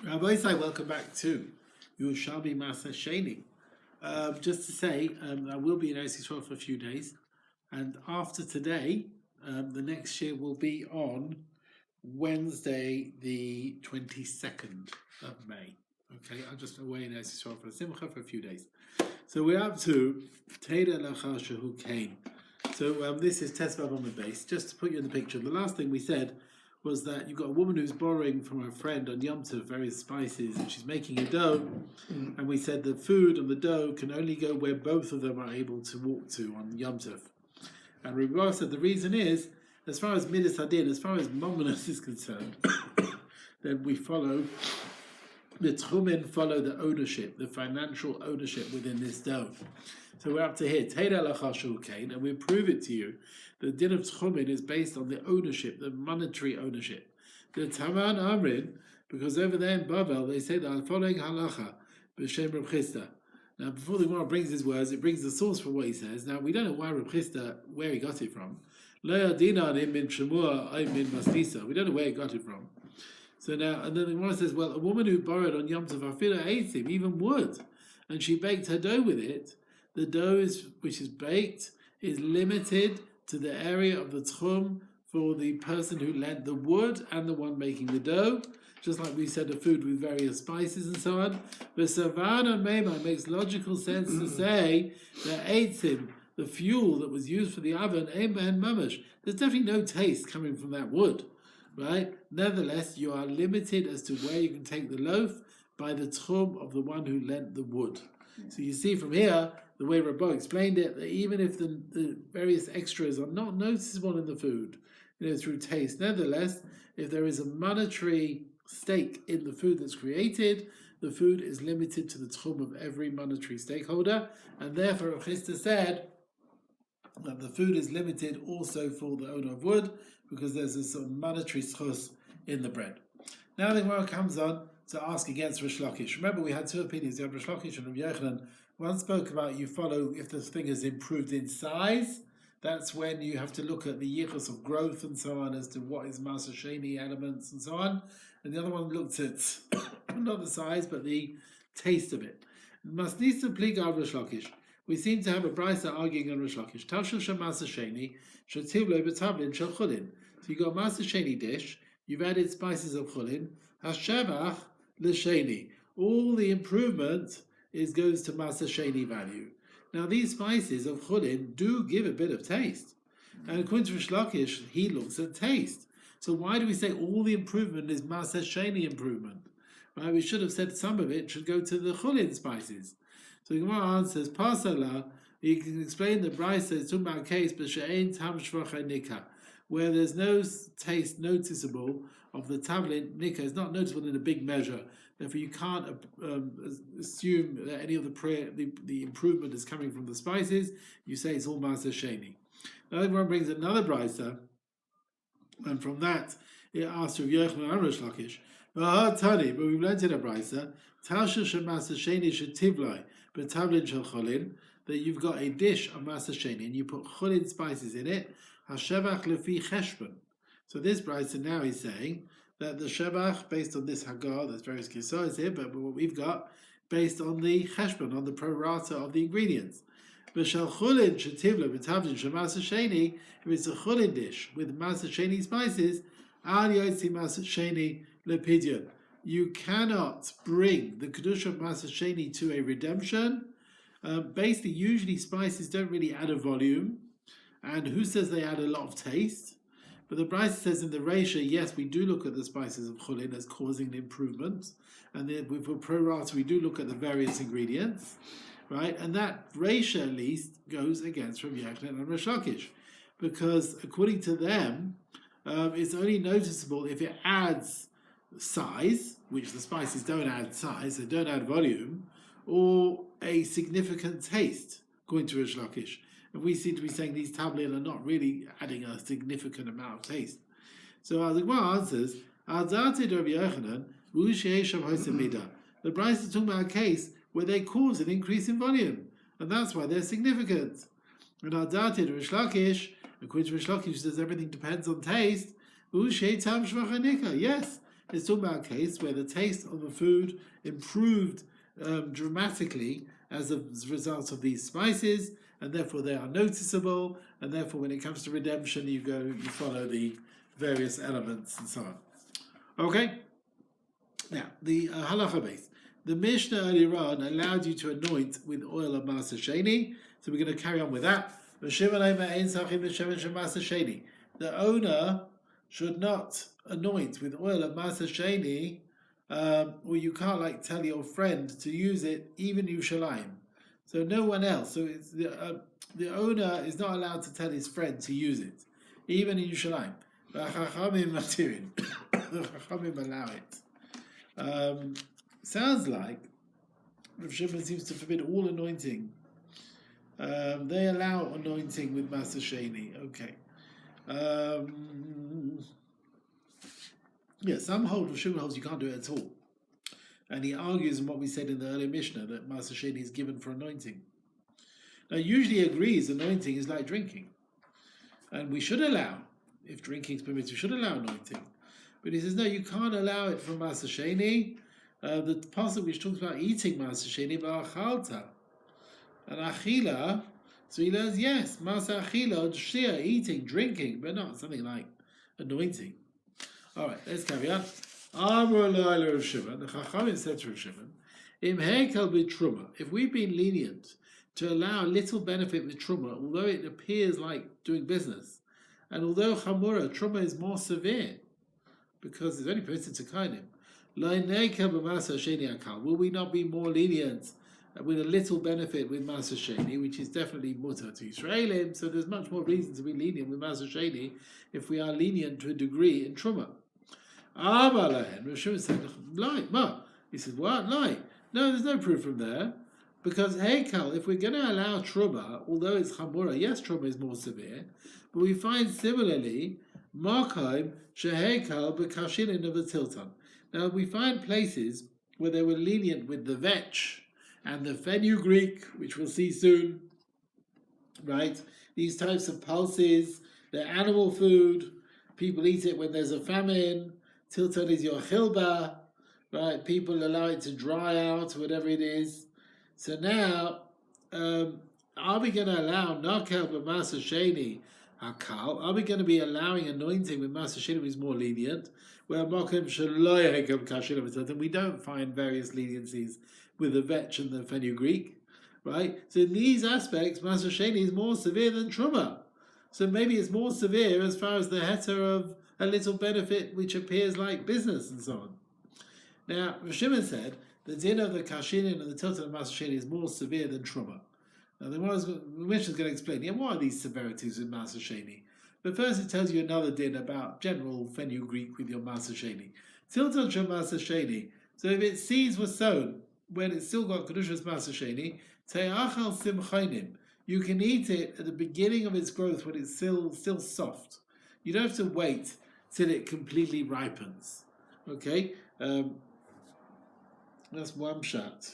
Rabbi Isai, welcome back to Yerushalmi Maaser Sheni. Just to say, I will be in Eretz Yisrael for a few days, and after today, the next year will be on Wednesday, the 22nd of May. Okay, I'm just away in Eretz Yisrael for a simcha for a few days. So we're up to Teda Lachar Shehu Kain. So this is Tesvav on the base. Just to put you in the picture, the last thing we said was that you've got a woman who's borrowing from her friend on Yom Tov various spices, and she's making a dough, and we said the food and the dough can only go where both of them are able to walk to on Yom Tov. And Rabbi said the reason is, as far as Midas Hadin, as far as Mominus is concerned, then we follow, the Tchumen follow the ownership, the financial ownership within this dough. So we're up to here, Teda Lachar Shehu Kain, and we prove it to you. The din of Tchumen is based on the ownership, the monetary ownership. The Taman Amrin, because over there in Babel, they say the following halacha, b'shem Reb Chisda. Now, before the Gemara brings his words, it brings the source for what he says. Now, we don't know why Reb Chisda, where he got it from. Lo yadina him min Shemua, ay min Masnisa. We don't know where he got it from. So now, and then the Gemara says, well, a woman who borrowed on Yom Tov Afila Eitzim, even wood, and she baked her dough with it, the dough which is baked is limited to the area of the tchum for the person who lent the wood and the one making the dough, just like we said, the food with various spices and so on. But Savana Meimai makes logical sense to say that eitzim, the fuel that was used for the oven, Ein Behen Mamash, there's definitely no taste coming from that wood, right? Nevertheless, you are limited as to where you can take the loaf by the tchum of the one who lent the wood. So you see from here, the way Rabbi explained it, that even if the various extras are not noticeable in the food, through taste, nevertheless, if there is a monetary stake in the food that's created, the food is limited to the tchum of every monetary stakeholder, and therefore Rav Chisda said that the food is limited also for the owner of wood, because there's a sort of monetary schus in the bread. Now the Gemara comes on to ask against Rish Lakish. Remember, we had two opinions. You had Rish Lakish and Rabbi Yochanan. One spoke about you follow if the thing has improved in size. That's when you have to look at the yichus of growth and so on as to what is Maaser Sheni elements and so on. And the other one looked at not the size but the taste of it. Masnisa pliga Rish Lakish. We seem to have a brisa arguing on Rish Lakish. Tashel shel Maaser Sheni shetiv lo b'tavlin shel chulin. So you got a Maaser Sheni dish. You've added spices of chulin. Hashevach l'sheni. All the improvement goes to Maaser Sheni value. Now these spices of chulin do give a bit of taste, and according to Rish Lakish, he looks at taste. So why do we say all the improvement is Maaser Sheni improvement? Right? We should have said some of it should go to the chulin spices. So the Gemara answers, Pasala. You can explain the brisa is talking about a case, but she'ein tam shvacha nika, where there's no taste noticeable of the tablet nika. It's not noticeable in a big measure. Therefore, you can't assume that any of the improvement is coming from the spices. You say it's all Maaser Sheni. Now, everyone brings another brisa, and from that it asks Rav Yochanan and Rish Lakish. But we've learned in a brisa, Tasha shel Maaser Sheni shetivlai b'tavlin shel cholin, that you've got a dish of Maaser Sheni and you put cholin spices in it. Hashevach lefi cheshbon. So this brisa now is saying that the shevach, based on this hagar, there's various kisahs here, but what we've got, based on the cheshbon, on the pro rata of the ingredients. V'shel chulin shetivla b'tavlin shel Maaser Sheni, if it's a chulin dish with Maaser Sheni spices, al yotzi Maaser Sheni lepidyon. You cannot bring the kedusha of Maaser Sheni to a redemption. Basically, usually spices don't really add a volume, and who says they add a lot of taste? But the Brisa says in the Reisha, yes, we do look at the spices of chulin as causing the improvements, and then for pro rata we do look at the various ingredients, right? And that Reisha at least goes against Rabbi Yochanan and Rish Lakish, because according to them, it's only noticeable if it adds size, which the spices don't add size, they don't add volume, or a significant taste, according to Rish Lakish. And we seem to be saying these tablet are not really adding a significant amount of taste. So the Gemara answers, the Bryce is talking about a case where they cause an increase in volume, and that's why they're significant. And Rish Lakish, according to Rish Lakish, says everything depends on taste. Yes, It's talking about a case where the taste of the food improved dramatically as a result of these spices, and therefore they are noticeable, and therefore when it comes to redemption, you follow the various elements and so on. Okay? Now, the halacha base. The Mishnah earlier on allowed you to anoint with oil of Maaser Sheni, so we're going to carry on with that. The owner should not anoint with oil of Maaser Sheni, or you can't tell your friend to use it, even Yerushalmi. So no one else. So it's the owner is not allowed to tell his friend to use it, even in Yerushalmi. The Chachamim allow it. Sounds like Rav Shimon seems to forbid all anointing. They allow anointing with Maaser Sheni. Okay. Some Rav Shimon holds you can't do it at all. And he argues in what we said in the earlier Mishnah that Maaser Sheni is given for anointing. Now, usually he agrees anointing is like drinking. And we should allow, if drinking is permitted, we should allow anointing. But he says, no, you can't allow it for Maaser Sheni. The passage which talks about eating Maaser Sheni, ba'achalta. And achila, so he learns, yes, Maaser achila, shia, eating, drinking, but not something like anointing. All right, let's carry on. Amar Laila Rav Shimon, the Chachamim said to Rav Shimon, Im hekel b'truma, if we've been lenient to allow little benefit with truma, although it appears like doing business, and although chamura, truma is more severe, because it's only permitted to kainim, will we not be more lenient with a little benefit with Maaser Sheni, which is definitely mutter to Israelim, so there's much more reason to be lenient with Maaser Sheni if we are lenient to a degree in truma. Rav Shimon said, he said, what? Lie. No, there's no proof from there. Because Heikal, if we're going to allow Truma, although it's Chamura, yes, Truma is more severe, but we find similarly, Markaim, Sheheikal, Bekashinin of the Tilton. Now, we find places where they were lenient with the vetch and the fenugreek, which we'll see soon, right? These types of pulses, they're animal food. People eat it when there's a famine. Tilton is your chilba, right? People allow it to dry out, whatever it is. So now, are we going to allow nakel with Maaser Sheni hakal? Are we going to be allowing anointing with Maaser Sheni, which is more lenient? Where makom shelo yehekem kashin of we don't find various leniencies with the vetch and the fenugreek, right? So in these aspects, Maaser Sheni is more severe than truma. So maybe it's more severe as far as the heter of a little benefit, which appears like business and so on. Now, Rav Shimon said, the din of the kashinin and the tilton of Maaser Sheni is more severe than truma. Now, the Mishnah is going to explain, what are these severities with Maaser Sheni? But first it tells you another din about general fenugreek with your Maaser Sheni. Tilton shel Maaser Sheni. So if its seeds were sown when it's still got Kedushas Maaser Sheni, te'achal simchainim. You can eat it at the beginning of its growth when it's still soft. You don't have to wait till it completely ripens. Okay? That's one shot.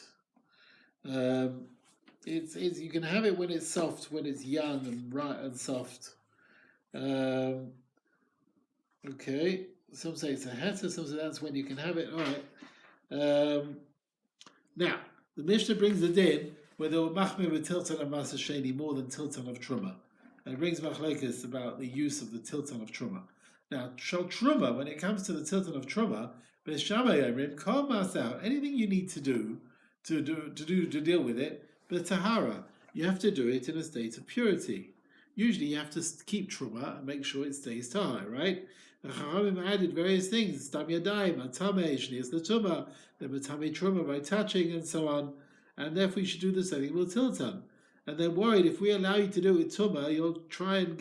It's you can have it when it's soft, when it's young and bright and soft. Okay. Some say it's a heter, some say that's when you can have it. All right. Now, the Mishnah brings the din where they were machmir with tilton of Maaser Sheni more than tilton of truma. And it brings machlokes about the use of the tilton of truma. Now, shal truma, when it comes to the tilton of truma, anything you need to do to deal with it, but tahara, you have to do it in a state of purity. Usually, you have to keep truma and make sure it stays tahara, right? The Chachamim added various things: stam yadayim, atame, shnias l'tuma, the matame truma by touching, and so on. And therefore, you should do the same thing with tilton. And they're worried if we allow you to do it with tuma, you'll treat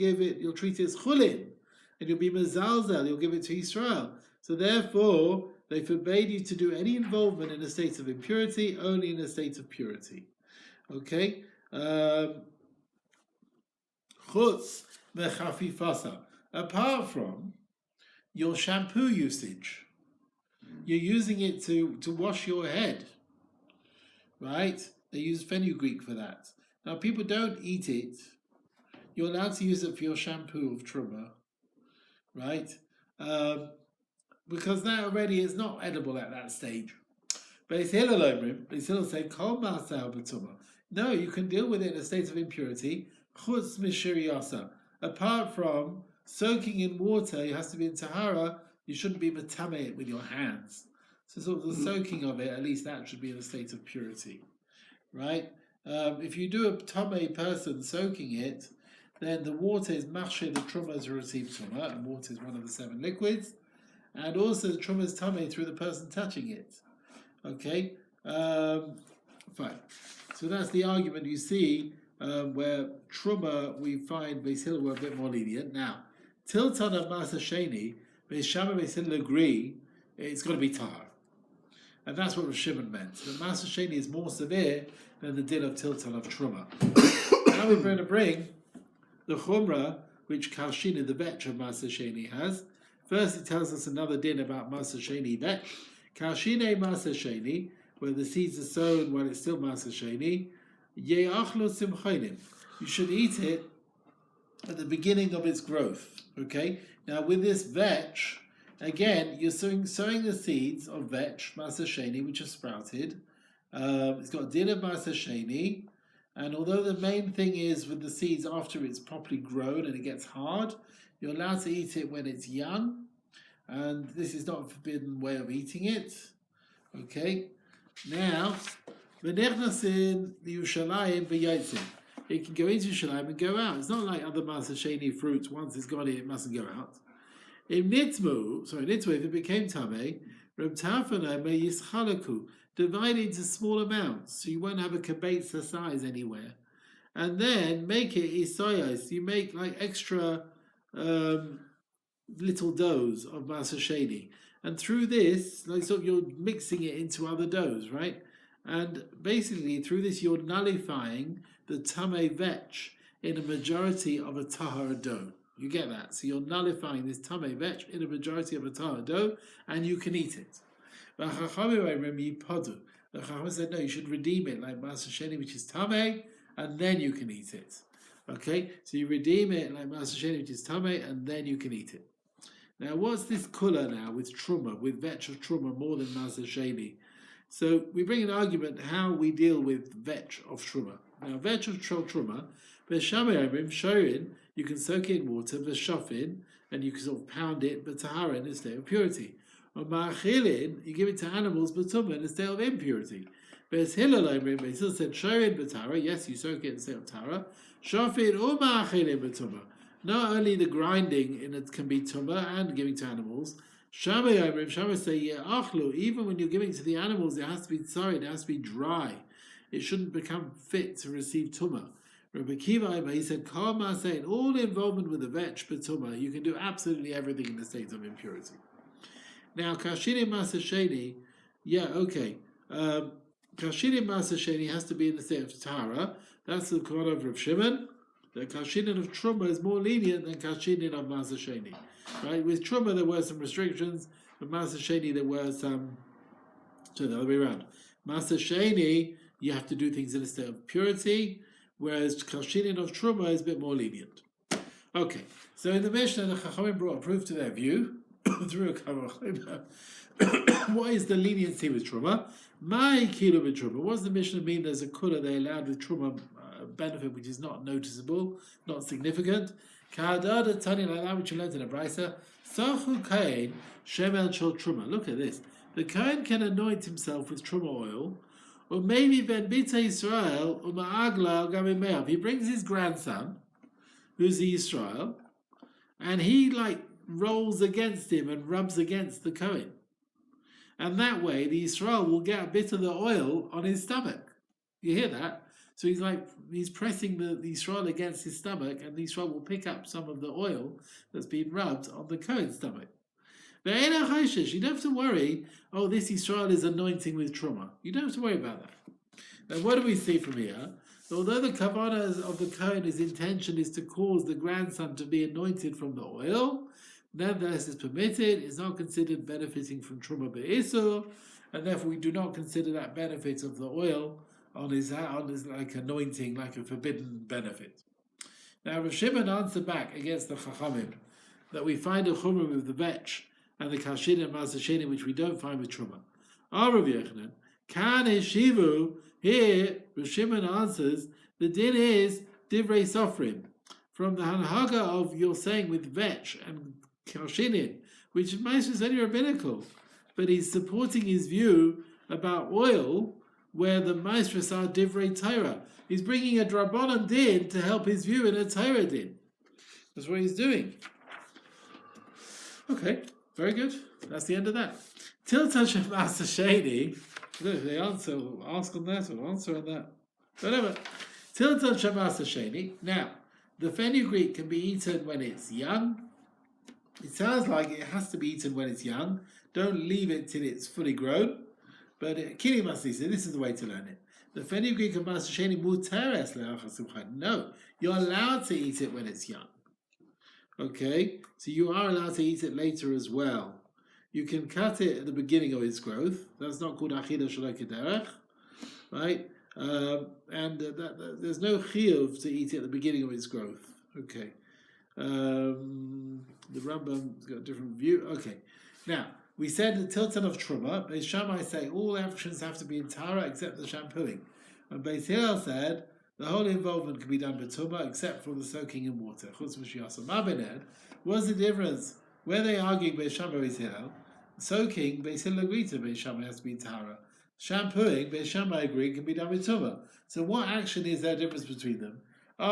it as chulin, and you'll be mezalzel, you'll give it to Israel. So therefore, they forbade you to do any involvement in a state of impurity, only in a state of purity. Okay? Chutz mechafifasa. Apart from your shampoo usage, you're using it to wash your head, right? They use fenugreek for that. Now, people don't eat it. You're allowed to use it for your shampoo of truma, right? because that already is not edible at that stage. Beis Hillel say, Kol Maseh B'tumah. No, you can deal with it in a state of impurity. Chutz Mishiriyasa. Apart from soaking in water, it has to be in Tahara. You shouldn't be matame it with your hands. So sort of the soaking of it, at least that should be in a state of purity, right? If you do a tame person soaking it, then the water is machshe the truma to receive truma, and water is one of the 7 liquids, and also the truma is tame through the person touching it. Okay, fine. So that's the argument you see where truma we find Beis Hillel were a bit more lenient. Now, tilton of Maaser Sheni, Beis Shammai Beis Hillel agree it's got to be tahar, and that's what Rav Shimon meant. The Maaser Sheni is more severe than the din of tilton of truma. Now we're going to bring the chumrah which Kalshina, the vetch of Maaser Sheni, has. First, he tells us another din about Maaser Sheni vetch. Kalshine Maaser Sheni, where the seeds are sown while it's still Maaser Sheni, ye'achlo simchonim. You should eat it at the beginning of its growth. Okay. Now with this vetch, again, you're sowing the seeds of vetch Maaser Sheni, which have sprouted. It's got din of Maaser Sheni, and although the main thing is with the seeds after it's properly grown and it gets hard, you're allowed to eat it when it's young. And this is not a forbidden way of eating it. Okay. Now, v'nechnasin Yerushalmi v'yotzin. It can go into Yerushalmi and go out. It's not like other Maaser Sheni fruits. Once it's got it mustn't go out. Nitmu, if it became tamei, Reb Tafana may yischalaku, divide it into small amounts, so you won't have a kibetza size anywhere. And then make it isayos. You make like extra little doughs of Maaser Sheni, and through this, like sort of you're mixing it into other doughs, right? And basically, through this, you're nullifying the tamei vetch in a majority of a tahara dough. You get that? So you're nullifying this tamei vetch in a majority of a tahara dough, and you can eat it. The Chacham said, no, you should redeem it like Maaser Sheni, which is tamei, and then you can eat it. Okay, so you redeem it like Maaser Sheni, which is tamei, and then you can eat it. Now, what's this kula now with truma, with vetch of truma more than Maaser Sheni? So we bring an argument how we deal with vetch of truma. Now, vetch of truma, v'shamei shorin, you can soak it in water, v'shofin, and you can sort of pound it, but tahara in a state of purity. Or ma'achilin, you give it to animals, but tumah in a state of impurity. Beis Hillel said shorin b'tahara, yes, you soak it in a state of tahara. Shofin or ma'achilin b'tumah. Not only the grinding in it can be tumah and giving to animals. Shammai say achlu. Even when you're giving to the animals, it has to be sorry, it has to be dry. It shouldn't become fit to receive tumah. Rabbi Kiva, he said, Kol Maseh, all the involvement with the vetch b'tumah, you can do absolutely everything in the state of impurity. Now, Kashini Maaser Sheni, okay. Kashini Maaser Sheni has to be in the state of tahara. That's the Quran of Rav Shimon. The Kashinin of Truma is more lenient than Kashinin of Maaser Sheni. Right? With Truma there were some restrictions, but Maaser Sheni there were some, so the other way around. Maaser Sheni, you have to do things in a state of purity, whereas Kashinin of Truma is a bit more lenient. Okay, so in the Mishnah, the Chachamim brought a proof to their view, through a Kavach. What is the leniency with Truma? My kilo with Truma. What does the Mishnah mean there's a kula they allowed with Truma benefit which is not noticeable, not significant? Ka'adada tani like that which you learned in a brisa. Sachu kain shemel chol Truma. Look at this. The Kohen can anoint himself with Truma oil, or maybe ben bita Yisrael or ma'agla gamim me'av. He brings his grandson, who's the Yisrael, and he like rolls against him and rubs against the Kohen. And that way the Yisrael will get a bit of the oil on his stomach. You hear that? So he's pressing the Yisrael against his stomach, and the Yisrael will pick up some of the oil that's been rubbed on the Kohen's stomach. You don't have to worry, oh, this Yisrael is anointing with Truma. You don't have to worry about that. Now, what do we see from here? Although the kavanah of the Kohen, his intention is to cause the grandson to be anointed from the oil, nevertheless, it's permitted. It's not considered benefiting from Truma be'isur, and therefore we do not consider that benefit of the oil on his like anointing, like a forbidden benefit. Now, Rav Shimon answered back against the Chachamim that we find a chumrah with the vetch and the Kashin and Maaser Sheni, which we don't find with Truma. Rav Yochanan, Kan Heshivu, here Rav Shimon answers, the din is Divrei Sofrim. From the Hanhaga of your saying with Vetch and Kashinin, which is Maaser only rabbinical, but he's supporting his view about oil, where the Maestras are Divrei Torah. He's bringing a Drabanan din to help his view in a Torah din. That's what he's doing. Okay, very good. That's the end of that. Tiltan Maaser Sheni. Look, they ask on that or answer on that. Whatever. Tiltan Maaser Sheni. Now, the fenugreek can be eaten when it's young. It sounds like it has to be eaten when it's young. Don't leave it till it's fully grown. But Kili Masisa, this is the way to learn it. The fenugreek of Maaser Sheni muteres le'achas. No, you're allowed to eat it when it's young. Okay, so you are allowed to eat it later as well. You can cut it at the beginning of its growth. That's not called achida shalai kederech, right? There's no chiyuv to eat it at the beginning of its growth. Okay, the Rambam's got a different view. Okay, now we said the tilton of truma. Beis Shammai say all actions have to be in tara except the shampooing, and Beis Hillel said the whole involvement can be done b'tumah except for the soaking in water. What's the difference? Where they arguing Beis Shammai Beis Hillel, soaking Beis Hillel agreed to Beis Shammai has to be in tara. Shampooing Beis Shammai agreed can be done b'tumah. So what action is there difference between them? They're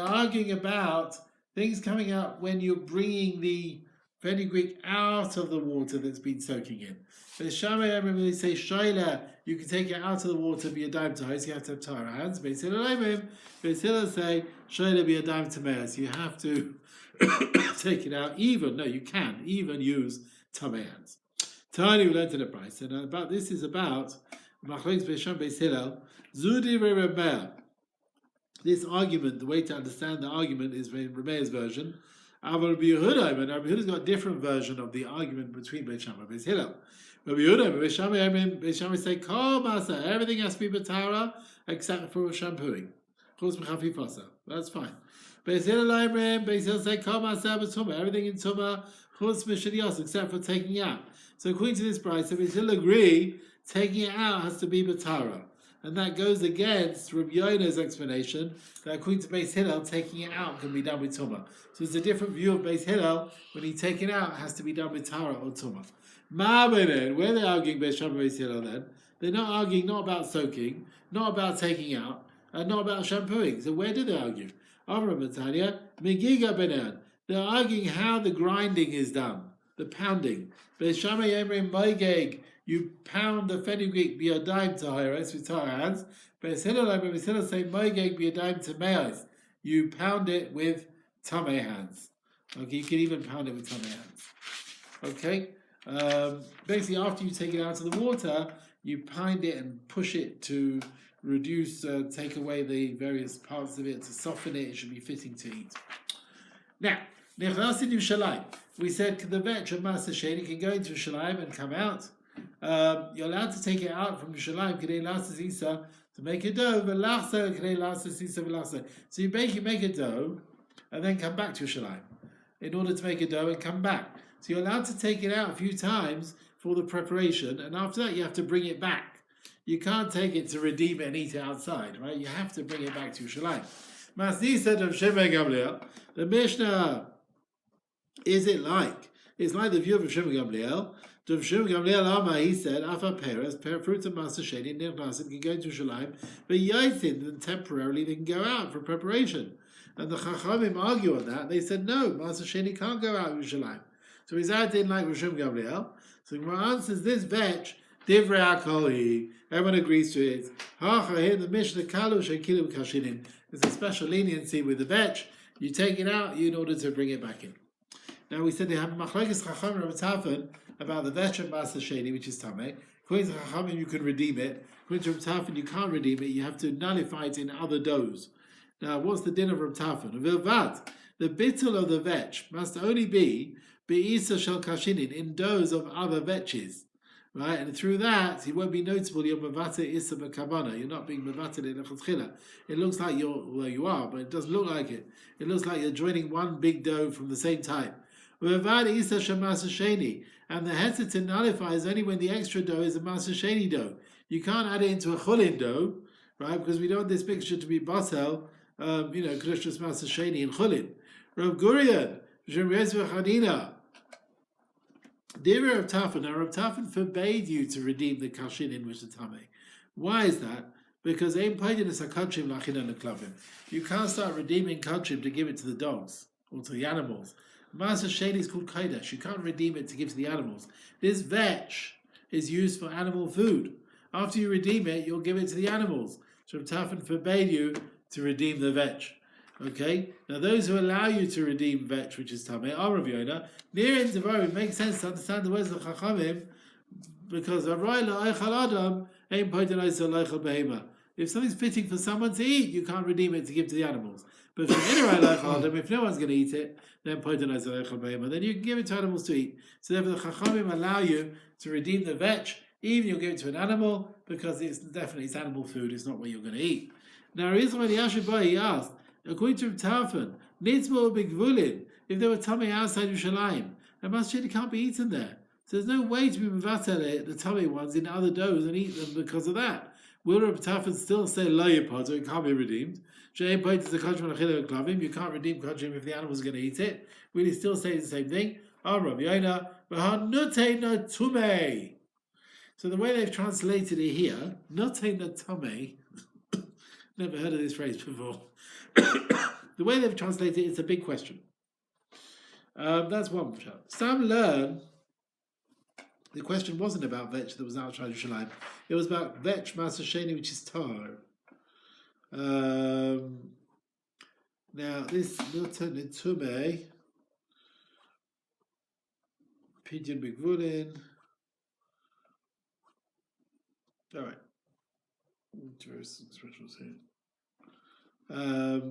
arguing about things coming out when you're bringing the fenugreek out of the water that's been soaking in. Beis Shammai, when they say shaila, you can take it out of the water, be a dime to so you have to have tara hands. Beis Hillel say shaila be a dime to meas. You have to take it out. You can even use tamei hands. Tani, we learned in the price, and about this is about Machlokes Beis Shammai Beis Hillel Zudi Remeir. This argument, the way to understand the argument is in Remeir's version. Rabbi Yehuda, and Rabbi Yehuda's got a different version of the argument between Beis Shammai and Beis Hillel. Rabbi Yehuda and Beis Shammai say, Kol Maaser, everything has to be b'tara except for shampooing. That's fine. Beis Hillel say, Kol Maaser b'tumah, everything in tumah, except for taking out. So according to this price, Beis Hillel agree, taking it out has to be b'tara. And that goes against Rabbi Yona's explanation that according to Beis Hillel, taking it out can be done with tumah. So it's a different view of Beis Hillel. When he take it out, it has to be done with tara or tumah. Ma'abenen, where they're arguing Beis Shammai Beis Hillel then, they're not arguing not about soaking, not about taking out, and not about shampooing. So where do they argue? Avram Batania, Megiga Benen. They're arguing how the grinding is done, the pounding. Beis Shammai Emrim Moigeg. You pound the fenugreek b'yadayim tahiros with tara hands. Beis Hillel say moigeg b'yadayim tameos. You pound it with tamei hands. Okay, you can even pound it with tamei hands. Okay, basically after you take it out of the water, you pound it and push it to reduce, take away the various parts of it to soften it. It should be fitting to eat. Now, nechnas in Yerushalmi. We said the vetch of Maaser Sheni can go into Yerushalmi and come out. You're allowed to take it out from Yerushalmi to make a dough, so you make a dough and then come back to Yerushalmi in order to make a dough and come back. So you're allowed to take it out a few times for the preparation, and after that you have to bring it back. You can't take it to redeem it and eat it outside, right? You have to bring it back to Yerushalmi. Masechet of Shimon Gamliel, the Mishnah, is it like? It's like the view of Shimon Gamliel. Rav Shimon Gamliel Amar, he said, Afa Peres, fruits of Maaser Sheni, Nirnasim can go into Yerushalmi, but Yaisin, then temporarily they can go out for preparation. And the Chachamim argue on that. They said, no, Maaser Sheni can't go out of Yerushalmi. So he's acting like Rav Shimon Gamliel. So the Gemara answers this vetch, Divrei HaKol, everyone agrees to it. Hacha, here the Mishnah, Kalu Shekilu Kashinin. There's a special leniency with the vetch. You take it out in order to bring it back in. Now we said they have Machlokes Chachamim Rav Tafan about the vetch of Maaser Sheni, which is Tameh. According to Chachamim, you can redeem it. According to Rav Tafan, you can't redeem it. You have to nullify it in other doughs. Now, what's the din of Rav Tafan? The bittul of the vetch must only be be'isa shel kashinin, in doughs of other vetches. Right? And through that, it won't be notable you're mevate isa b'kavana. You're not being mevate in lechatchila. It looks like you are, but it doesn't look like it. It looks like you're joining one big dough from the same type. And the heter nullifies only when the extra dough is a Maaser Sheni dough. You can't add it into a chulin dough, right? Because we don't want this mixture to be batel, Krishna's Maaser Sheni and chulin. Rav Gurion, Hadina. Dear Rav Tafan, now Rav Tafan forbade you to redeem the kashin in which the tameh. Why is that? Because you can't start redeeming kachim to give it to the dogs or to the animals. Maaser Sheni is called kodesh. You can't redeem it to give to the animals. This vetch is used for animal food. After you redeem it, you'll give it to the animals. So Rav Tafan forbade you to redeem the vetch. Okay? Now those who allow you to redeem vetch, which is tameh, are Rav Yonah. Near in Devarim, it makes sense to understand the words of the Chachamim, because if something's fitting for someone to eat, you can't redeem it to give to the animals. But if no one's going to eat it, then you can give it to animals to eat. So therefore the Chachamim allow you to redeem the vetch, even you'll give it to an animal, because it's animal food, it's not what you're going to eat. Now, he asked, according to Tafan, if there were tummy outside Yerushalmi, a Masechet can't be eaten there. So there's no way to be mevatel the tummy ones in other doughs and eat them because of that. Will Rabbi Tafan still say lo yipad, so it can't be redeemed? You can't redeem kachim if the animal's going to eat it. Will he still say the same thing? Rabbi Yonah, tumei. So the way they've translated it here, notein tumei. Never heard of this phrase before. The way they've translated it, it's a big question. That's one shot. Some learn the question wasn't about vetch that was outside Yerushalmi. It was about vetch Maaser Sheni, which is tar. Now this Milton in Tume, Pidyon Bigvulin. All right. Interesting expressions here.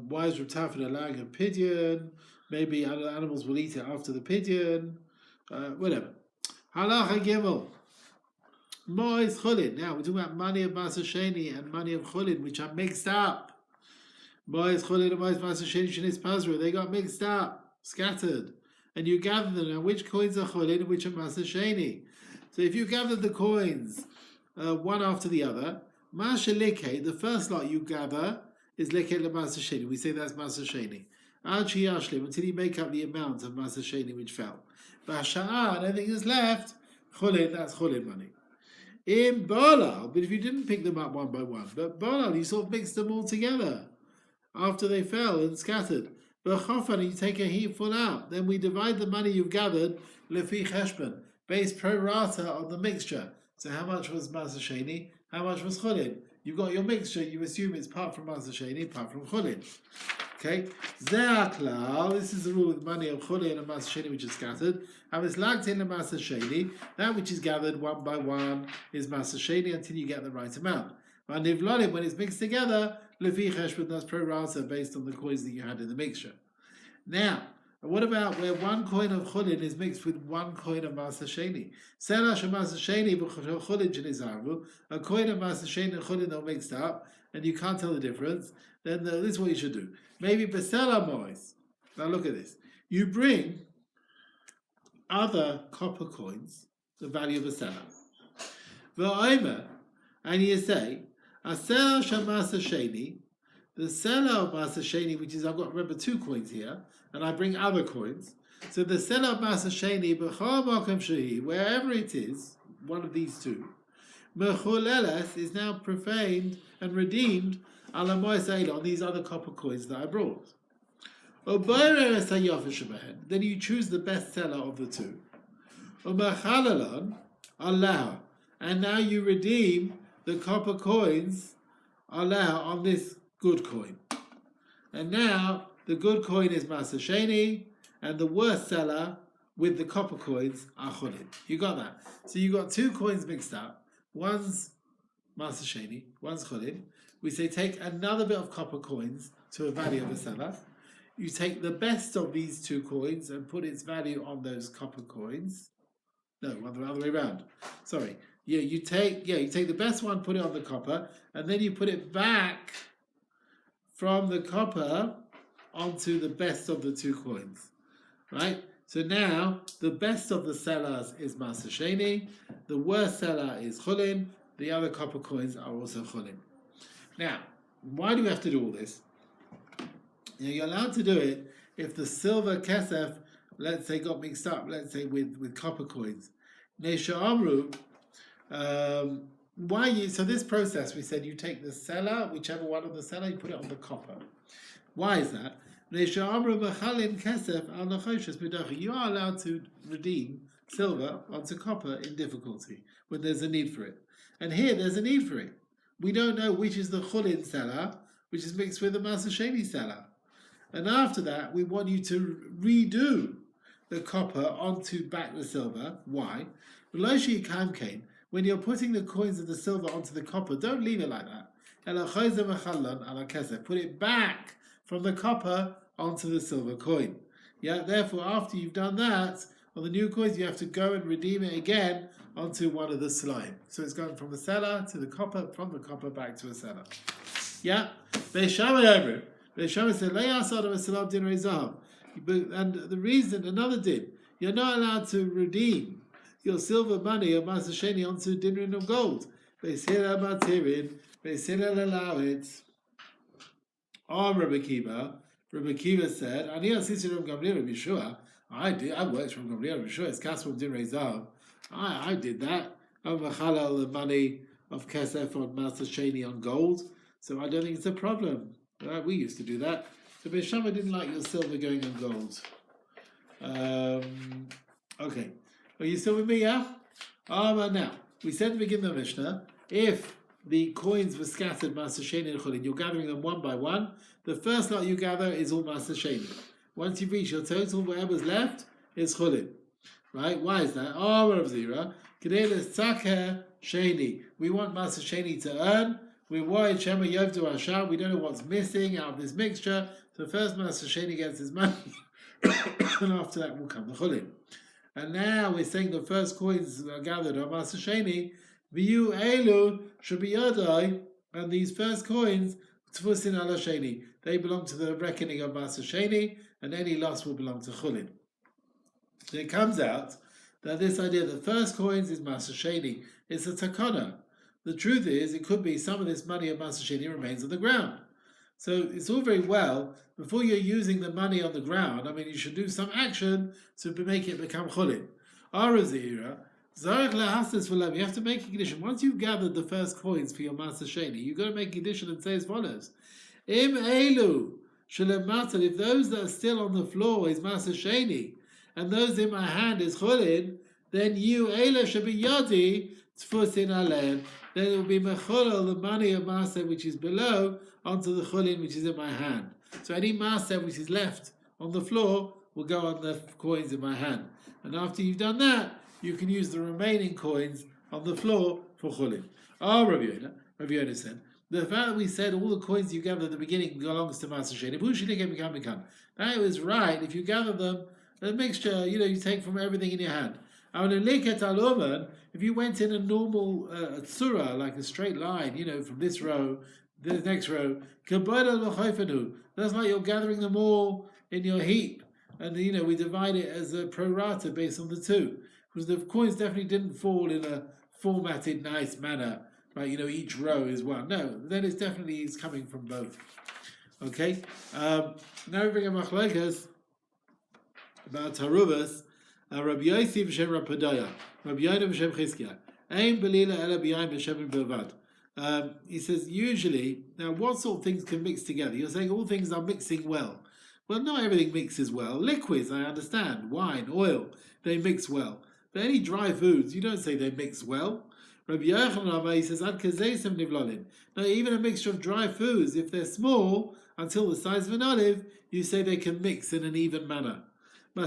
Why is Rav Tafan allowing a pidyon? Maybe other animals will eat it after the pidyon. Whatever. Halacha Gimel. Mois chulin. Now we're talking about money of Maaser Sheni and money of chulin, which are mixed up. Mois chulin and Mois Maaser Sheni Shenis Pazra. They got mixed up, scattered, and you gather them. Now, which coins are chulin and which are Maaser Sheni? So if you gather the coins one after the other, Masha Leke, the first lot you gather is Leke le Maaser Sheni. We say that's Maaser Sheni. Achi Yashlim, until you make up the amount of Maaser Sheni which fell. Basha'ah, and everything is left, chulin, that's chulin money. In Balal, but if you didn't pick them up one by one, but Balal, you sort of mixed them all together after they fell and scattered. But Chofan, you take a heapful out. Then we divide the money you've gathered, lefi cheshbon, based pro rata on the mixture. So how much was Maaser Sheni? How much was chulin? You've got your mixture, you assume it's part from Maaser Sheni, part from chulin. Okay, this is the rule with money of chulin and Maaser Sheni which is scattered. And it's lagged in the Maaser Sheni, that which is gathered one by one is Maaser Sheni until you get the right amount. And when it's mixed together, lefi cheshbon, that's pro rata based on the coins that you had in the mixture. Now, what about where one coin of chulin is mixed with one coin of Maaser Sheni? Sela Maaser Sheni b'chulin shenizarvu, a coin of Maaser Sheni and chulin are mixed up, and you can't tell the difference. Then this is what you should do. Maybe besela mois. Now look at this. You bring other copper coins, the value of a seller. V'omer, and you say, asela Maaser Sheni, the seller of Maaser Sheni, which is, I've got, remember, 2 coins here, and I bring other coins. So the seller of Maaser Sheni, b'chol makom shehi, wherever it is, one of these 2, mechuleles is now profaned and redeemed ala mois on these other copper coins that I brought. Then you choose the best seller of the 2. Allah, and now you redeem the copper coins Allah on this good coin. And now the good coin is Maaser Sheni, and the worst seller with the copper coins are chulin. You got that? So you got 2 coins mixed up. One's Maaser Sheni, one's chulin. We say take another bit of copper coins to a value of a seller. You take the best of these 2 coins and put its value on those copper coins. No, other way around. Sorry. You take the best one, put it on the copper, and then you put it back from the copper onto the best of the 2 coins. Right? So now the best of the sellers is Maaser Sheni, the worst seller is Chulin, the other copper coins are also Chulin. Now, why do we have to do all this? You're allowed to do it if the silver kesef, let's say, got mixed up, let's say with copper coins. Nesha Amru, so this process, we said you take the seller, whichever one of the seller, you put it on the copper. Why is that? You are allowed to redeem silver onto copper in difficulty when there's a need for it. And here there's a need for it. We don't know which is the chulin seller, which is mixed with the Maaser Sheni seller. And after that, we want you to redo the copper onto back the silver. Why? When you're putting the coins of the silver onto the copper, don't leave it like that. Put it back from the copper onto the silver coin. Yeah. Therefore, after you've done that, on the new coins, you have to go and redeem it again onto one of the slime. So it's going from the seller to the copper, from the copper back to a seller. Yeah. Beishama said, and the reason, another din, you're not allowed to redeem your silver money of Maaser Sheni onto dinrin of gold. They allow it. Rabbi Kiva said, I worked from Gamliel Rabbi Yeshua, it's Kas from Dinrei Zav. I did that. I'm Machalal the money of Kesef on Maaser Sheni on gold, so I don't think it's a problem. Right? We used to do that. So Beishama didn't like your silver going on gold. Okay. Are you still with me, yeah? Now, we said at the beginning of the Mishnah, if the coins were scattered, Maaser Sheni and Chulin, you're gathering them one by one. The first lot you gather is all Maaser Sheni. Once you've reached your total, whatever's left is Chulin. Right? Why is that? Rav Zira, Kedelis Tzakeh Sheni. We want Maaser Sheni to earn. We're worried Shema Yovdu Ashar. We don't know what's missing out of this mixture. So first Maaser Sheni gets his money, and after that will come the Chulin. And now we're saying the first coins are gathered on Maaser Sheni. V'yu elu shabiyadai, and these first coins tfusin ala Sheni. They belong to the reckoning of Maaser Sheni, and any loss will belong to Chulin. So it comes out that this idea, the first coins is Maaser Sheni, it's a takana. The truth is, it could be some of this money of Maaser Sheni remains on the ground. So it's all very well, before you're using the money on the ground, I mean, you should do some action to make it become Chulin. Arazira, you have to make a condition. Once you've gathered the first coins for your Maaser Sheni, you've got to make a condition and say as follows. Im elu shalematal, if those that are still on the floor is Maaser Sheni, and those in my hand is Chulin, then you elu shabiyadi tfusin alein. Then it will be mechulel, the money of Maaser which is below, onto the Chulin which is in my hand. So any Maaser which is left on the floor will go on the coins in my hand. And after you've done that, you can use the remaining coins on the floor for Chulin. Rabbi Yonah said, the fact that we said all the coins you gather at the beginning belongs to Maaser Sheni, that was right. If you gather them, the mixture, you take from everything in your hand. If you went in a normal tzura, like a straight line, from this row, the next row, that's like you're gathering them all in your heap. And, we divide it as a pro rata based on the two. Because the coins definitely didn't fall in a formatted, nice manner, right? Each row is one. No, then it's definitely coming from both. Okay? Now we bring a machlokas about Taruvas. Rabbi Yossi v'shem Rav Padaya, Rabbi Yonah v'shem Chizkiah. Ein belila ela b'yayin v'shem b'avad. He says, usually, now what sort of things can mix together? You're saying all things are mixing well. Well, not everything mixes well. Liquids, I understand. Wine, oil, they mix well. But any dry foods, you don't say they mix well. Rabbi Yochanan, he says, Ad kazeisem nivlolin. Now, even a mixture of dry foods, if they're small, until the size of an olive, you say they can mix in an even manner. Our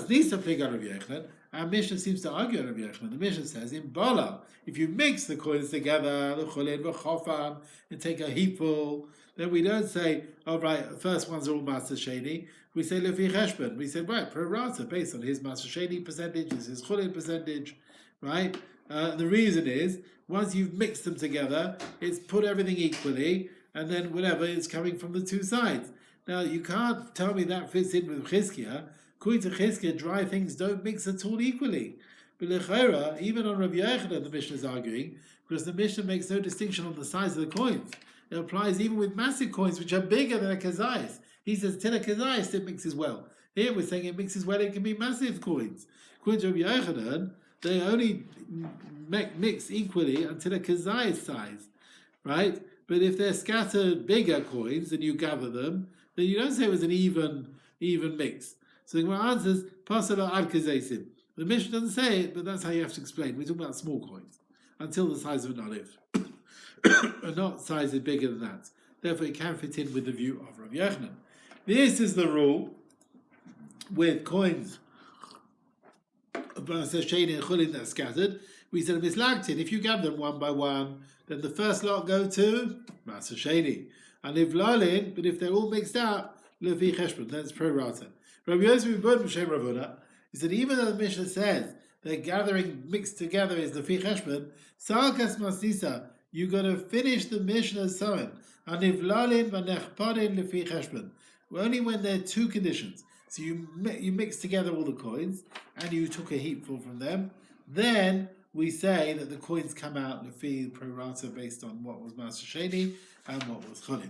Mishnah seems to argue on Rabbi Yochanan. The Mishnah says, in Bala, if you mix the coins together, the chulin, the chofan, and take a heapful, then we don't say, right, the first ones are all Maaser Sheni. We say, lefi cheshbon. We say, right, pro rata, based on his Maaser Sheni percentage, his chulin percentage, right? The reason is, once you've mixed them together, it's put everything equally, and then whatever is coming from the two sides. Now, you can't tell me that fits in with Chizkiah. According to Chizkiah, dry things don't mix at all equally. But Lechera, even on Rav Yochanan, the Mishnah is arguing, because the Mishnah makes no distinction on the size of the coins. It applies even with massive coins, which are bigger than a kazayas. He says, till a kazayas, it mixes well. Here we're saying it mixes well, it can be massive coins. According to Rav Yochanan, they only mix equally until a kazayas size, right? But if they're scattered bigger coins and you gather them, then you don't say it was an even mix. So the Gemara answers, Pasala ad kazaysim. The Mishnah doesn't say it, but that's how you have to explain. We're talking about small coins, until the size of an olive. And not sizes bigger than that. Therefore, it can fit in with the view of Rav Yochanan. This is the rule with coins of Maaser Sheni and Chulin that are scattered. We said if you gather them one by one, then the first lot go to Maaser Sheni. And if Lalin, but if they're all mixed up, Levi Cheshbon, that's pro rata. Rabbi Yosef ben Moshe Ravuna, he said even though the Mishnah says that gathering mixed together is Levi Cheshbon, Salkas Masisa, you got to finish the Mishnah's sewing. And if Lalin v'nechparin Levi Cheshbon, only when there are two conditions. So you mix together all the coins and you took a heapful from them, then we say that the coins come out Lefi pro rata based on what was Maaser Sheni and what was Chulin.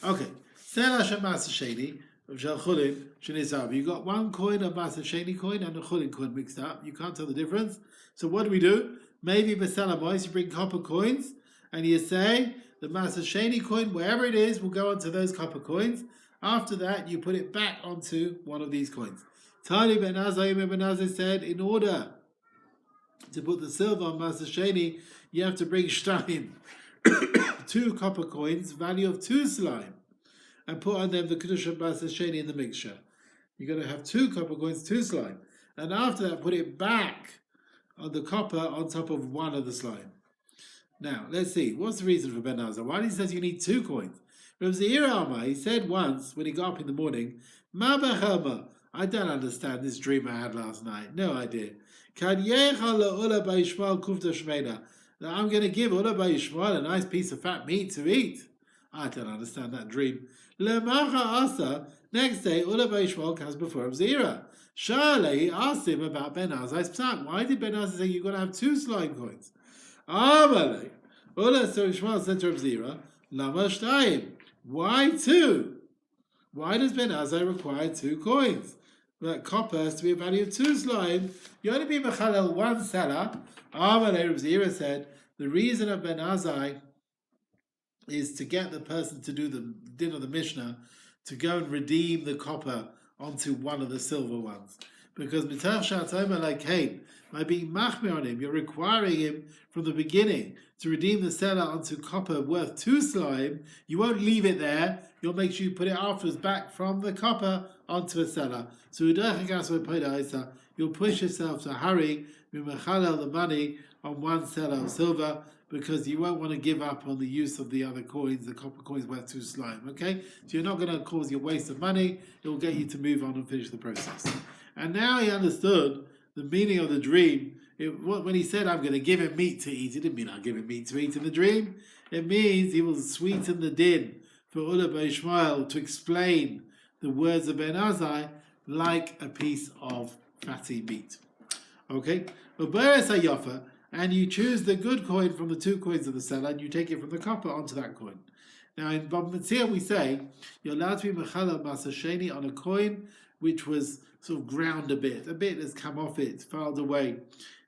Okay, Sela Shem Maaser Sheni of Shel Chulin Shenizav. You got one coin of Maaser Sheni coin and a Chulin coin mixed up. You can't tell the difference. So what do? Maybe Besalamois, you bring copper coins and you say the Maaser Sheni coin, wherever it is, will go onto those copper coins. After that, you put it back onto one of these coins. Tali ben Azai said, in order to put the silver on Maaser Sheni, you have to bring shtaim, 2 copper coins, value of 2 slime, and put on them the kedusha Maaser Sheni in the mixture. You're going to have 2 copper coins, 2 slime, and after that, put it back on the copper on top of one of the slime. Now, let's see. What's the reason for Ben Azai? Why he says you need 2 coins? Rav Zeir Amar, he said once when he got up in the morning, Ma b'chelma, I don't understand this dream I had last night. No idea. Now I'm going to give Ula B'Yishmael a nice piece of fat meat to eat. I don't understand that dream. Next day, Ula B'Yishmael comes before Rav Zeira. Shale, he asked him about Ben Azai's psak. Why did Ben Azai say you've got to have 2 slime coins? Amalei. Ula, so Yishmael said to Rav Zeira, Lama Shtayim. Why 2? Why does Ben Azai require 2 coins? That copper has to be a value of 2 slime. You only be mechalel 1 seller. Amalei, Rav Zeira said, the reason of Ben Azai is to get the person to do the din of the Mishnah to go and redeem the copper onto one of the silver ones. Because Mitach Shatoma like Cain, by being machmir on him, you're requiring him from the beginning to redeem the seller onto copper worth 2 slime. You won't leave it there. You'll make sure you put it afterwards back from the copper onto a seller. So you'll push yourself to hurry the money on one seller of silver because you won't want to give up on the use of the other coins, the copper coins worth 2 slime. Okay? So you're not going to cause you a waste of money. It will get you to move on and finish the process. And now he understood the meaning of the dream. When he said, I'm going to give him meat to eat, it didn't mean I'll give him meat to eat in the dream. It means he will sweeten the din for Ula B'Yishmael to explain the words of Ben Azai like a piece of fatty meat. Okay? And you choose the good coin from the 2 coins of the seller and you take it from the copper onto that coin. Now in Bab Metzia we say, you're allowed to be Mechalel Maaser Sheni on a coin which was sort of ground a bit has come off it, filed away.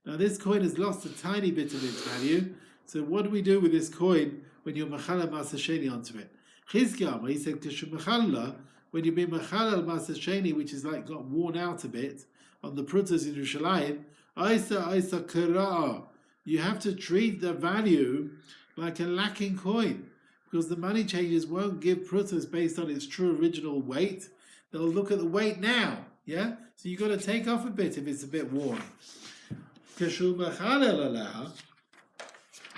Now this coin has lost a tiny bit of its value, so what do we do with this coin when you're Mechalel Maaser Sheni onto it? Chizkiah, he said, when you've been Mechalel Maaser Sheni, which is like got worn out a bit, on the prutas in Yerushalmi, Aisa Kara'a, you have to treat the value like a lacking coin, because the money changers won't give prutas based on its true original weight. They'll look at the weight now, yeah? So you've got to take off a bit if it's a bit worn.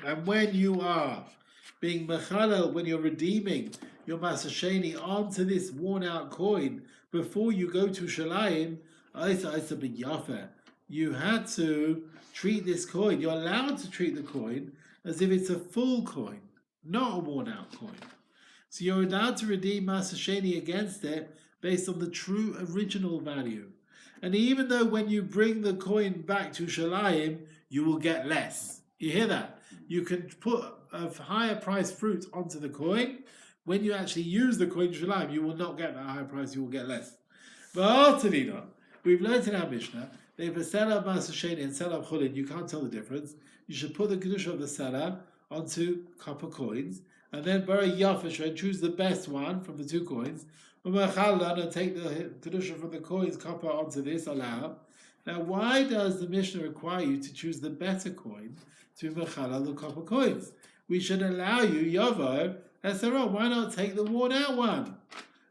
And when you are being mechalel, when you're redeeming your Maaser Sheni onto this worn out coin, before you go to Shalayim, you had to treat this coin. You're allowed to treat the coin as if it's a full coin, not a worn out coin. So you're allowed to redeem Maaser Sheni against it based on the true original value. And even though when you bring the coin back to Shalayim, you will get less. You hear that? You can put a higher price fruit onto the coin. When you actually use the coin to Shalayim, you will not get that higher price, you will get less. But we've learned in our Mishnah, that if a seller of Maaser Sheni and seller of Chulin, you can't tell the difference. You should put the Kedusha of the seller onto copper coins, and then bury Yafish and choose the best one from the two coins, and take the Kedusha from the coins, copper, onto this, allow. Now, why does the Mishnah require you to choose the better coin to Mechalal the copper coins? We should allow you, Yavo, SRO, why not take the worn out one?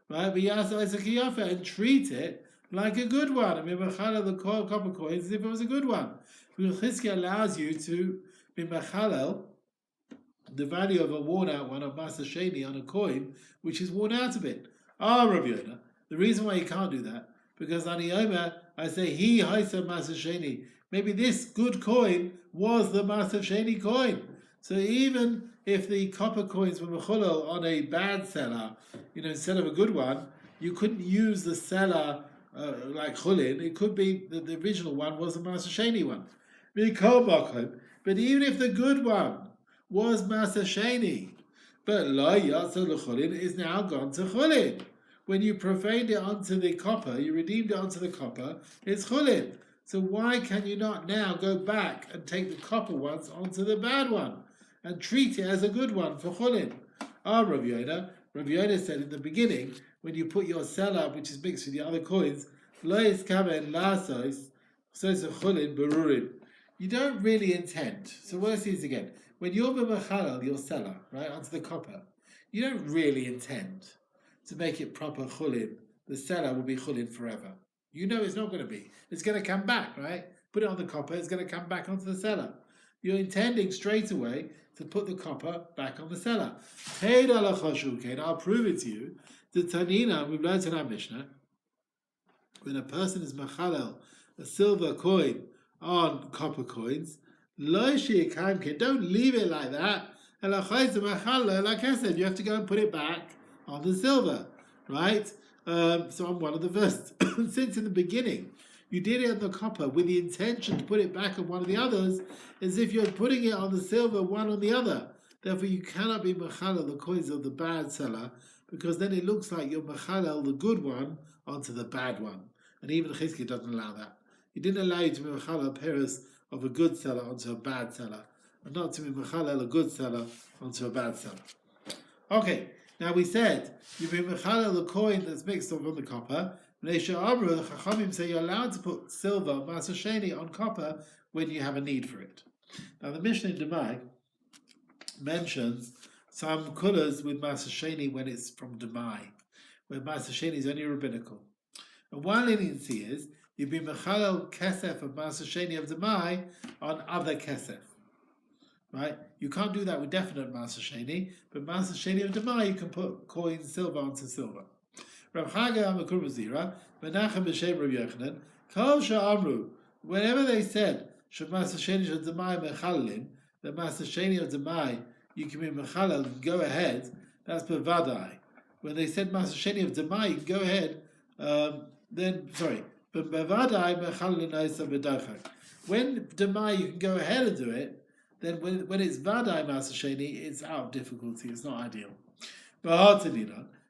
Right? And treat it like a good one. I mean, Mechalal the copper coins as if it was a good one. Chizki allows you to be Mechalal the value of a worn out one of Maaser Sheni on a coin, which is worn out a bit. Rav Yonah, the reason why you can't do that, because Ani Omer, I say, he Haisa Maaser Sheni. Maybe this good coin was the Maaser Sheni coin. So even if the copper coins were mechulel on a bad seller, instead of a good one, you couldn't use the seller like chulin. It could be that the original one was the Maaser Sheni one. But even if the good one was Maaser Sheni, but lo yatsa l'chulin is now gone to chulin. When you profaned it onto the copper, you redeemed it onto the copper, it's chulin. So why can you not now go back and take the copper ones onto the bad one and treat it as a good one for chulin? Rav Yonah said in the beginning, when you put your seller, which is mixed with the other coins, lo yiskaven lasos, so it's a chulin berurin. You don't really intend. So what I see is again, when you're b'mechalal your seller, right, onto the copper, you don't really intend to make it proper chulin. The seller will be chulin forever. You know it's not going to be. It's going to come back, right? Put it on the copper, it's going to come back onto the seller. You're intending straight away to put the copper back on the seller. I'll prove it to you. The Tanina, we've learned in our Mishnah, when a person is machalel, a silver coin on copper coins, don't leave it like that. Like I said, you have to go and put it back on the silver, right? So on one of the verses, since in the beginning you did it on the copper with the intention to put it back on one of the others, as if you're putting it on the silver, one on the other. Therefore, you cannot be machalel the coins of the bad seller, because then it looks like you're machalel the good one onto the bad one. And even Chizki doesn't allow that. He didn't allow you to be machalel pairs of a good seller onto a bad seller, and not to be machalel a good seller onto a bad seller. Okay. Now we said you bring mechalel the coin that's mixed up on the copper. The Chachamim say you're allowed to put silver, Maaser Sheni, on copper when you have a need for it. Now the Mishnah in Demai mentions some kulas with Maaser Sheni when it's from Demai, where Maaser Sheni is only rabbinical. And one leniency is you bring mechalel kesef of Maaser Sheni of Demai on other kesef. Right? You can't do that with definite Maaser Sheni, but Maaser Sheni of Demai, you can put coins, silver onto silver. Rav Chaga Amakur Bazira, Menachem B'Shem Rav Yochanan, Kol Sha'amru, whenever they said, Shav Maaser Sheni of Demai Mechalin, the Maaser Sheni of Demai, you can be Mechalel, go ahead, that's Bevadai. When they said Maaser Sheni of Demai, you can go ahead, but Bevadai Mechalin Oisa B'Dachak. When Demai, you can go ahead and do it, then when it's Vadai Maaser Sheni, it's out of difficulty, it's not ideal. But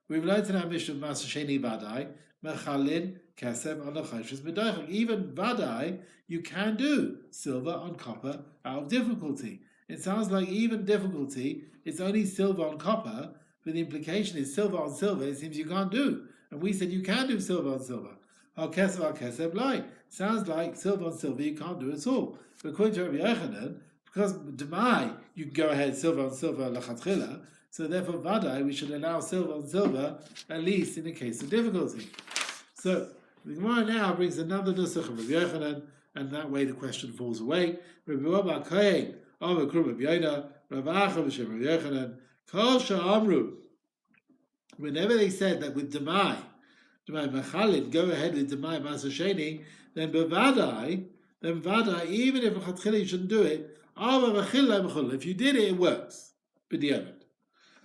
we've learned in our Mishnah Maaser Sheni Vadai, Mechalin, Kesef, Anachashis, B'Dachak. Even Vadai, you can do silver on copper out of difficulty. It sounds like even difficulty, it's only silver on copper, but the implication is silver on silver, it seems you can't do. And we said you can do silver on silver. Al Kesef, Lai. Sounds like silver on silver, you can't do it at all. But according to Rabbi Yochanan, because Demai, you can go ahead silver on silver lachatchila, so therefore Vadai, we should allow silver on silver, at least in the case of difficulty. So the Gemara now brings another nusach of Rabbi Yochanan, and that way the question falls away. Rabbi Yerushalmi Cohen, Rabbi Yonah, Rabbi Acha b'Shem Rabbi Yochanan, Kol Sha'amru. Whenever they said that with Demai Mechalin, go ahead with Demai Maaser Sheni, then Bevadai, even if Chatchila you shouldn't do it, if you did it, it works. B'diavad.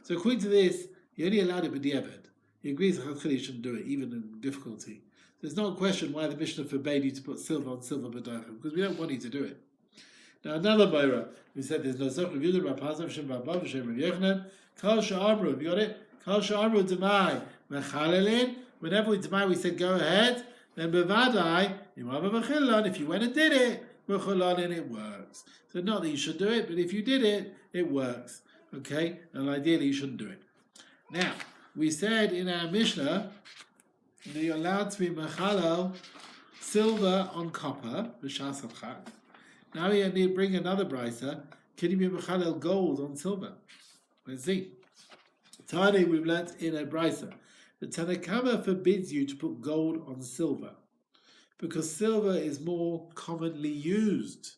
So according to this, he only allowed it b'diavad. He agrees that Chatchila you shouldn't do it, even in difficulty. There's no question why the Mishnah forbade you to put silver on silver b'dochim, because we don't want you to do it. Now another Baira, who said there's no Zoch of Yudah, Rav Hazar, Shem Rabbav, Shem Rav Yochanan, Kol Sha'amru, you got it? Kol Sha'amru Demai, Mechalelin, whenever we Demai we said go ahead, then Bevadai, if you went and did it, Mechalanin, it works. So not that you should do it, but if you did it, it works. Okay? And ideally you shouldn't do it. Now, we said in our Mishnah that you're allowed to be Mechalel silver on copper, B'shas Chag. Now we need to bring another brisa. Can you be mechalel gold on silver? Let's see. Tani, we've learnt in a brisa. The Tanakama forbids you to put gold on silver because silver is more commonly used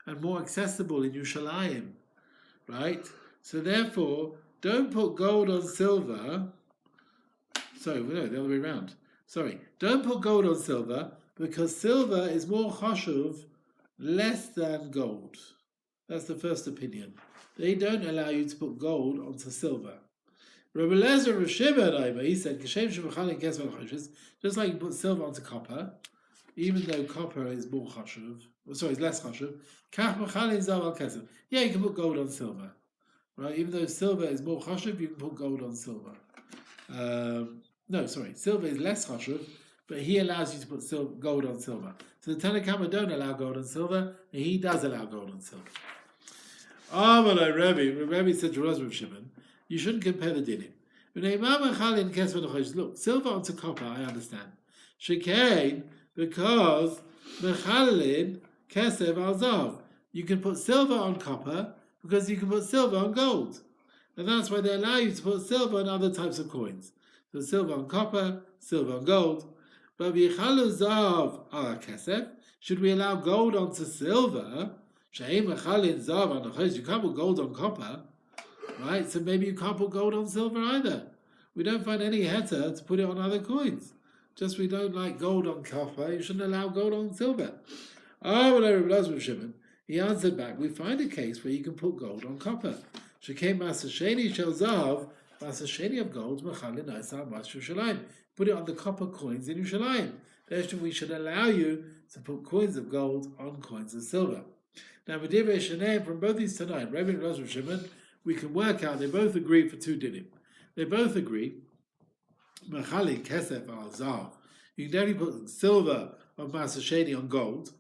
and more accessible in Yerushalmi, right? So therefore, don't put gold on silver. Sorry, no, the other way around. Sorry, don't put gold on silver because silver is more chashuv, less than gold. That's the first opinion. They don't allow you to put gold onto silver. Rabbi Lezer Rav Shimon, he said, just like you put silver onto copper, even though copper is more chashuv, it's less chashuv. Yeah, you can put gold on silver, right? Even though silver is more chashuv, you can put gold on silver. Silver is less chashuv, but he allows you to put gold on silver. So the Tanakama don't allow gold on silver, and he does allow gold on silver. Rabbi said to Rav Shimon, you shouldn't compare the dinim. Look, silver onto copper, I understand. Shekain, because mechalin kesev al zav. You can put silver on copper because you can put silver on gold. And that's why they allow you to put silver on other types of coins. So silver on copper, silver on gold. But v'yichalu zav ala kesef. Should we allow gold onto silver? She'im mechalin zav on the you can't put gold on copper, right? So maybe you can't put gold on silver either. We don't find any heter to put it on other coins. Just we don't like gold on copper. You shouldn't allow gold on silver. He answered back, we find a case where you can put gold on copper. Shekei Maaser Sheni shel zav, Maaser Sheni of gold, mechalin naisar mas Yerushalmi. Put it on the copper coins in Yerushalmi. Therefore, we should allow you to put coins of gold on coins of silver. Now, from both these tonight, Rabbi and Rav Shimon, we can work out, they both agree for two dinim. They both agree, mechalin kesef al zav. You can only put silver on Maaser Sheni on gold.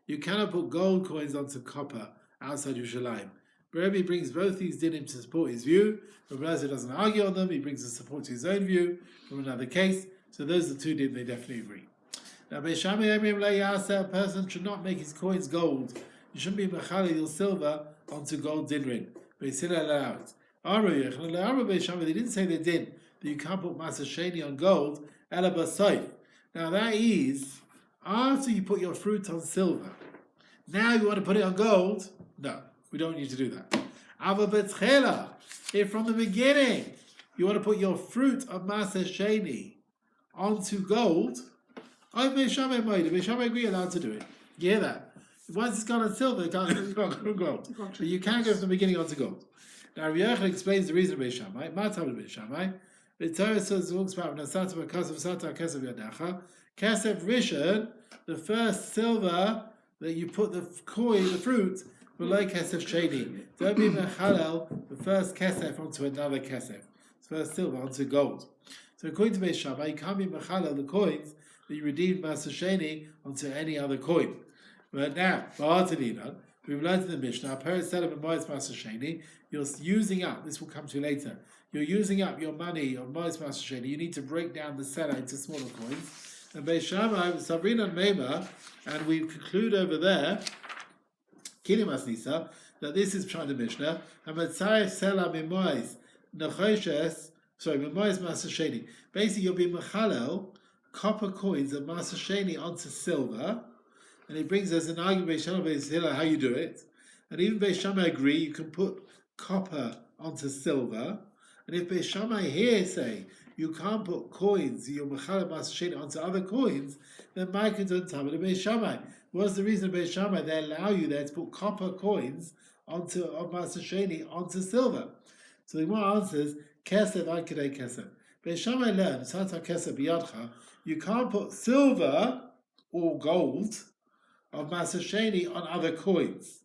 You cannot put gold coins onto copper outside Yerushalmi. Rabbi brings both these dinim to support his view. Rabbi Lezer doesn't argue on them. He brings the support to his own view from another case. So those are the two dinim they definitely agree. Now, a person should not make his coins gold. You shouldn't be mechalel your silver onto gold dinrin. But he allowed it. They didn't say they did that you can't put Maaser Sheni on gold. Now that is after you put your fruit on silver. Now you want to put it on gold? No, we don't need to do that. If from the beginning you want to put your fruit of Maaser Sheni onto gold, Beishamai agree allowed to do it. You hear that? Once it's gone on silver, it can't go on gold. But you can go from the beginning onto gold. Now Rav Yochanan explains the reason of Beishamai. Matam Beishamai. The Torah says talks about Nasata Kasef Sata Kesef Yadacha. Kesef Rishon, the first silver that you put the coin, the fruit, below Kesef Sheni. Don't be mechalel the first Kesef onto another Kesef. First silver onto gold. So according to Beis Shammai, you can't be mechalel the coins that you redeemed Maaser Sheni onto any other coin. But now, we've learned in the Mishnah, Maaser Sheni, you're using up, this will come to you later, you're using up your money on Maaser Sheni, you need to break down the seller into smaller coins. And Beis Shammai, Sabrina and Meima, and we conclude over there, Kilimas Nisa, that this is trying the Mishnah, Hamatzayef Sela Mimois, Nachoshes, Mimois Maaser Sheni. Basically, you'll be mechalel copper coins of Maaser Sheni onto silver, and it brings us an argument Beis Shammai Beis Hillel how you do it. And even Beis Shammai agree you can put copper onto silver. And if Beis Shammai here say you can't put coins, your mechalel Maaser Sheni onto other coins, then Micah don't tell me Beis Shammai. What's the reason of Beis Shammai? They allow you there to put copper coins of Maaser Sheni onto silver. So the Gemara answers, Kesef ad kedei kesef. Beis Shammai learns, you can't put silver or gold of Maaser Sheni on other coins.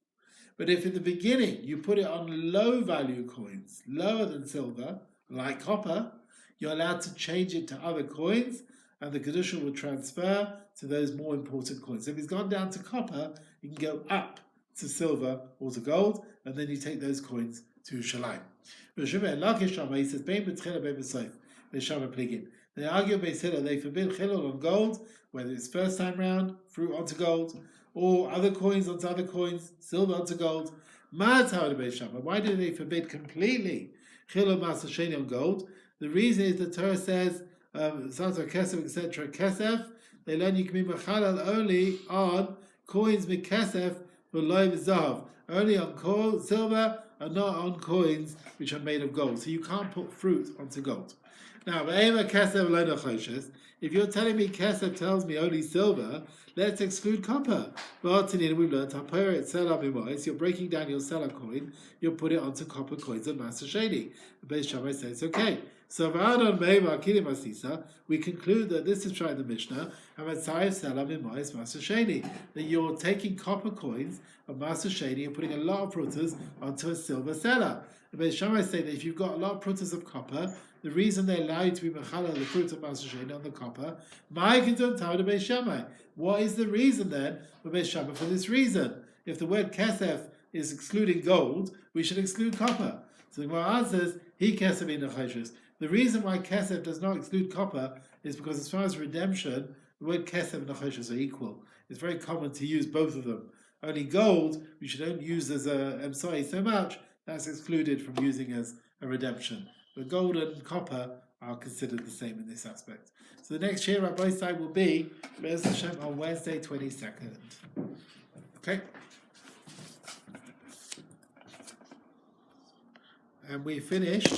But if in the beginning you put it on low value coins, lower than silver, like copper, you're allowed to change it to other coins, and the Kedusha will transfer to those more important coins. So if it's gone down to copper, you can go up to silver or to gold, and then you take those coins to Yerushalmi. He says, they argue they forbid chilul on gold, whether it's first time round, fruit onto gold, or other coins onto other coins, silver onto gold. Why do they forbid completely chilul Maaser Sheni on gold? The reason is the Torah says, kesef, etc. Kesef, they learn you can be mechalal only on coins with kesef, v'lo v'zahav, only on silver and not on coins which are made of gold. So you can't put fruit onto gold. Now, if you're telling me kesef tells me only silver, let's exclude copper. We've learned you're breaking down your seller coin, you'll put it onto copper coins of Maaser Sheni. The Beis Shammai says okay. So we conclude that this is trying the Mishnah, that you're taking copper coins of Maaser Sheni and putting a lot of prutas onto a silver seller. The Beis Shammai say that if you've got a lot of prutas of copper, the reason they allow you to be mechalal the fruit of Maaser Sheni on the copper, what is the reason then for Beis Shammai for this reason? If the word kesef is excluding gold, we should exclude copper. So the Gemara answers, he kesef in the The reason why kesef does not exclude copper is because as far as redemption, the word kesef and nechoshes are equal. It's very common to use both of them. Only gold, we should only use as a emsai so much, that's excluded from using as a redemption. But gold and copper are considered the same in this aspect. So the next year on both sides will be on Wednesday 22nd. Okay? And we finished